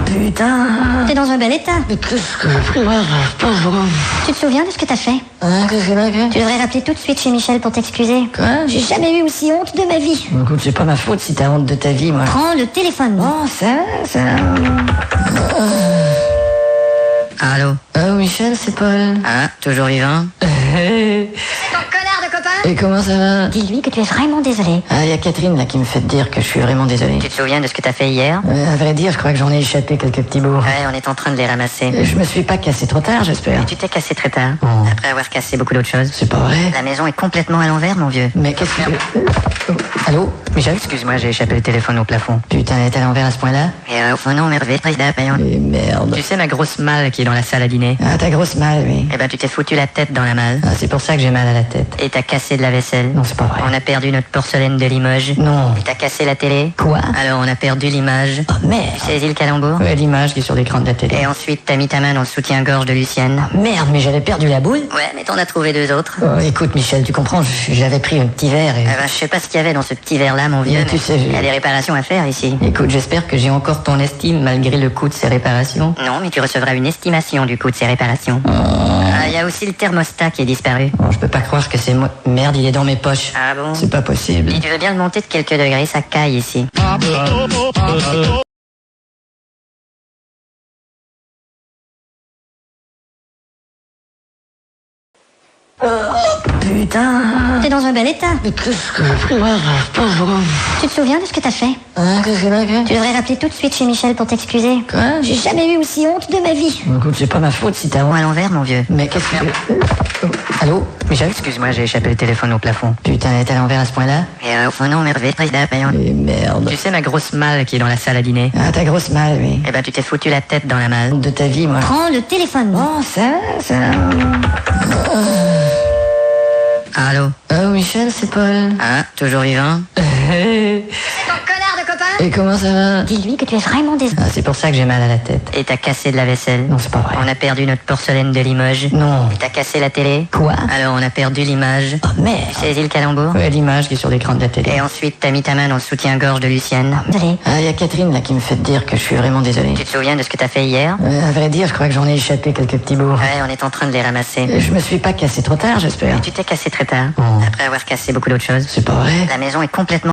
Putain. T'es dans un bel état. Mais qu'est-ce que j'ai pris, pauvre. Tu te souviens de ce que t'as fait? Qu'est-ce que j'ai Tu devrais rappeler tout de suite chez Michel pour t'excuser. Quoi? J'ai jamais eu aussi honte de ma vie. Écoute, c'est pas ma faute si t'as honte de ta vie, moi. Prends le téléphone. Oh, ça. Allô? Oh, Michel, c'est Paul. Ah, toujours vivant? C'est ton connard de copain. Et comment ça va? Dis-lui que tu es vraiment désolé. Ah, y a Catherine, là, qui me fait dire que je suis vraiment désolé. Tu te souviens de ce que t'as fait hier? À vrai dire, je crois que j'en ai échappé quelques petits bouts. Ouais, on est en train de les ramasser. Je me suis pas cassé trop tard, j'espère. Tu t'es cassé très tard, Oh. après avoir cassé beaucoup d'autres choses. C'est pas vrai. La maison est complètement à l'envers, mon vieux. Mais qu'est-ce que... Allô, Michel? Excuse-moi, j'ai échappé le téléphone au plafond. Putain, elle est à l'envers à ce point-là? Et oh non, merveilleux, président. Et merde. Tu sais ma grosse malle qui est dans la salle à dîner? Ah, ta grosse malle, oui. Eh ben, tu t'es foutu la tête dans la malle. Ah, c'est pour ça que j'ai mal à la tête. Et t'as cassé de la vaisselle. Non, c'est pas vrai. On a perdu notre porcelaine de Limoges. Non. Et t'as cassé la télé. Quoi? Alors on a perdu l'image. Oh, merde. Tu saisis le calembour? Ouais, l'image qui est sur l'écran de la télé. Et ensuite, t'as mis ta main dans le soutien-gorge de Lucienne. Merde, mais j'avais perdu la boule. Ouais, mais t'en as trouvé deux autres. Oh, écoute, Michel, tu comprends, j'avais pris un petit verre et... Eh ben, je sais pas ce qu'il y avait dans ce petit verre-là, mon vieux. Mais tu sais, il y a des réparations à faire ici. Écoute, j'espère que j'ai encore ton estime malgré le coût de ces réparations. Non, mais tu recevras une estimation du coût de ces réparations. Ah, il y a aussi le thermostat qui est disparu. Oh, je peux pas croire que c'est moi. Merde, il est dans mes poches. Ah bon? C'est pas possible. Si tu veux bien le monter de quelques degrés, ça caille ici. Putain. T'es dans un bel état. Mais qu'est-ce que j'ai pris, pauvre. Tu te souviens de ce que t'as fait? Qu'est-ce que j'ai Tu devrais rappeler tout de suite chez Michel pour t'excuser. Quoi? J'ai jamais eu aussi honte de ma vie. Écoute, c'est pas ma faute si t'as honte. À l'envers, mon vieux. Mais qu'est-ce que... Allô, Michel? Excuse-moi, j'ai échappé le téléphone au plafond. Putain, elle est à l'envers à ce point-là? Et oh non, merveilleux, président. Et merde. Tu sais ma grosse malle qui est dans la salle à dîner? Ah, ta grosse malle, oui. Eh ben, tu t'es foutu la tête dans la malle. De ta vie, moi. Prends le téléphone. Oh, ça. Allô? Oh, Michel, c'est Paul. Ah, toujours vivant? C'est ton connard de copain. Et comment ça va? Dis-lui que tu es vraiment désolé. Ah, c'est pour ça que j'ai mal à la tête. Et t'as cassé de la vaisselle. Non, c'est pas vrai. On a perdu notre porcelaine de Limoges. Non. Et t'as cassé la télé. Quoi? Alors on a perdu l'image. Oh, merde. Tu saisis le calembour? Ouais, l'image qui est sur l'écran de la télé. Et ensuite, t'as mis ta main dans le soutien-gorge de Lucienne. Désolé. Ah, y a Catherine, là, qui me fait dire que je suis vraiment désolé. Tu te souviens de ce que t'as fait hier? À vrai dire, je crois que j'en ai échappé quelques petits bouts. Ouais, on est en train de les ramasser. Je me suis pas cassé trop tard, j'espère. Tu t'es cassé très tard, Oh. après avoir cassé beaucoup d'autres choses. C'est pas vrai. La maison est complètement